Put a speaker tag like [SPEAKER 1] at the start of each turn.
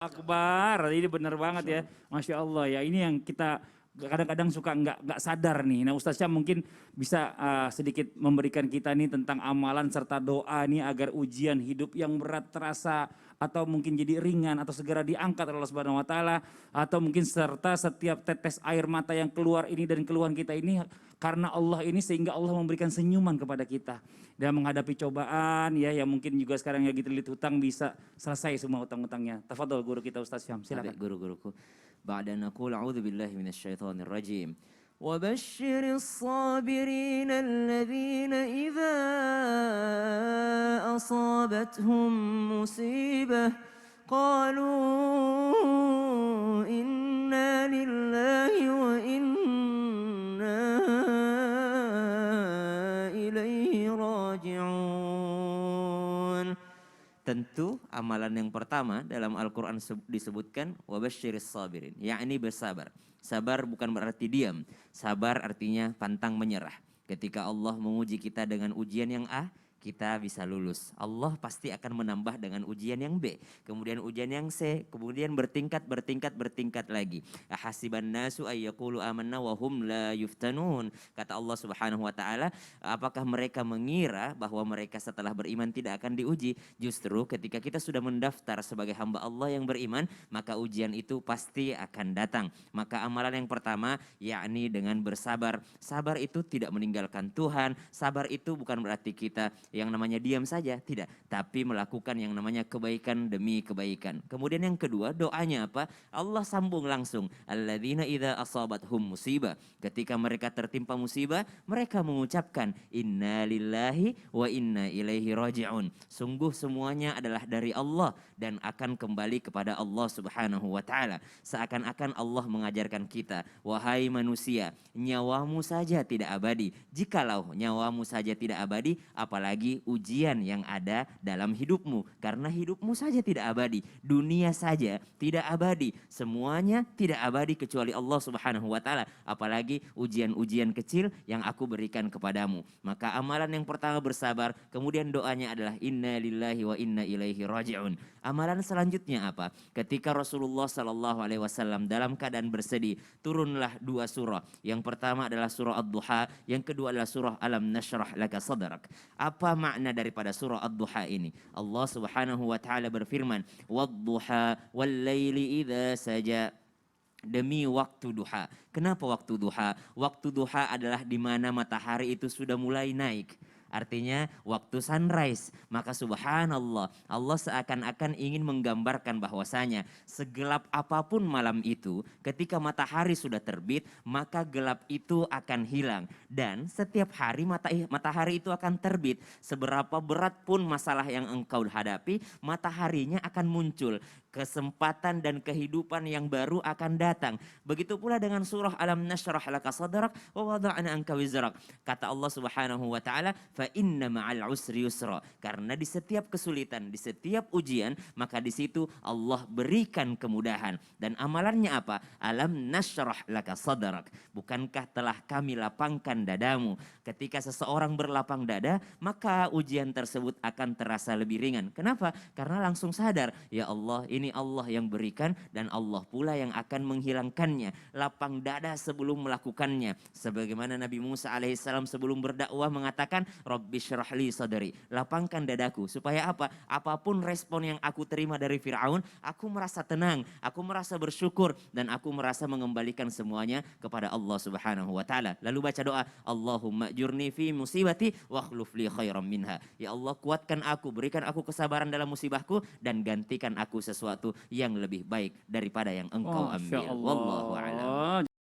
[SPEAKER 1] Akbar, ini benar banget ya, Masya Allah ya. Ini yang kita kadang-kadang suka nggak sadar nih. Nah, Ustaz Syam mungkin bisa sedikit memberikan kita nih tentang amalan serta doa nih agar ujian hidup yang berat terasa atau mungkin jadi ringan atau segera diangkat oleh Allah Subhanahu Wa Taala, atau mungkin serta setiap tetes air mata yang keluar ini dan keluhan kita ini karena Allah ini, sehingga Allah memberikan senyuman kepada kita dan menghadapi cobaan ya, yang mungkin juga sekarang lagi terlilit hutang bisa selesai semua utang-utangnya. Tafadhol guru kita Ustaz Syam, silakan.
[SPEAKER 2] Guru-guruku. Ba'da naqul a'udzu billahi minasyaitonir rajim. وبشر الصابرين الذين إذا أصابتهم مصيبة قالوا إنا لله وإنا إليه راجعون. Tentu amalan yang pertama dalam Al-Quran disebutkan wabasyiris sabirin, yakni bersabar. Sabar bukan berarti diam, sabar artinya pantang menyerah. Ketika Allah menguji kita dengan ujian yang A, kita bisa lulus. Allah pasti akan menambah dengan ujian yang B, kemudian ujian yang C, kemudian bertingkat lagi. Ahasiban nasu ayyaqulu amanna wa hum la yuftanun. Kata Allah Subhanahu wa taala, apakah mereka mengira bahwa mereka setelah beriman tidak akan diuji? Justru ketika kita sudah mendaftar sebagai hamba Allah yang beriman, maka ujian itu pasti akan datang. Maka amalan yang pertama yakni dengan bersabar. Sabar itu tidak meninggalkan Tuhan, sabar itu bukan berarti kita yang namanya diam saja, tidak, tapi melakukan yang namanya kebaikan demi kebaikan. Kemudian yang kedua, doanya apa? Allah sambung langsung, alladzina idza asabathum musibah. Ketika mereka tertimpa musibah, mereka mengucapkan inna lillahi wa inna ilaihi raji'un. Sungguh semuanya adalah dari Allah dan akan kembali kepada Allah Subhanahu wa taala. Seakan-akan Allah mengajarkan kita, wahai manusia, nyawamu saja tidak abadi. Jikalau nyawamu saja tidak abadi, apalagi ujian yang ada dalam hidupmu. Karena hidupmu saja tidak abadi, dunia saja tidak abadi, semuanya tidak abadi kecuali Allah Subhanahu wa taala. Apalagi ujian-ujian kecil yang aku berikan kepadamu. Maka amalan yang pertama bersabar, kemudian doanya adalah inna lillahi wa inna ilaihi raji'un. Amalan selanjutnya apa? Ketika Rasulullah sallallahu alaihi wasallam dalam keadaan bersedih, turunlah dua surah. Yang pertama adalah surah Ad-Duha, yang kedua adalah surah Alam Nashrah Laka Sadrak. Apa makna daripada surah Ad-Duha ini? Allah Subhanahu wa taala berfirman, "Wad-duha wal-laili idza saja." Demi waktu duha. Kenapa waktu duha? Waktu duha adalah di mana matahari itu sudah mulai naik. Artinya waktu sunrise. Maka subhanallah, Allah seakan-akan ingin menggambarkan bahwasanya segelap apapun malam itu, ketika matahari sudah terbit, maka gelap itu akan hilang. Dan setiap hari matahari itu akan terbit. Seberapa berat pun masalah yang engkau hadapi, mataharinya akan muncul. Kesempatan dan kehidupan yang baru akan datang. Begitu pula dengan surah Alam Nashrah Laka Sadrak wa wada'na anka wizrak. Kata Allah Subhanahu wa taala, fa inna ma'al usri yusra. Karena di setiap kesulitan, di setiap ujian, maka di situ Allah berikan kemudahan. Dan amalannya apa? Alam nashrah laka sadrak. Bukankah telah kami lapangkan dadamu? Ketika seseorang berlapang dada, maka ujian tersebut akan terasa lebih ringan. Kenapa? Karena langsung sadar, ya Allah, ini Allah yang berikan dan Allah pula yang akan menghilangkannya. Lapang dada sebelum melakukannya. Sebagaimana Nabi Musa alaihissalam sebelum berdakwah mengatakan, Rabbi syrahli sadari, lapangkan dadaku. Supaya apa? Apapun respon yang aku terima dari Fir'aun, aku merasa tenang, aku merasa bersyukur, dan aku merasa mengembalikan semuanya kepada Allah Subhanahu wa taala. Lalu baca doa, Allahumma jurni fi musibati wa akhluf li khairam minha. Ya Allah, kuatkan aku, berikan aku kesabaran dalam musibahku dan gantikan aku sesuatu yang lebih baik daripada yang engkau ambil. Wallahu a'lam.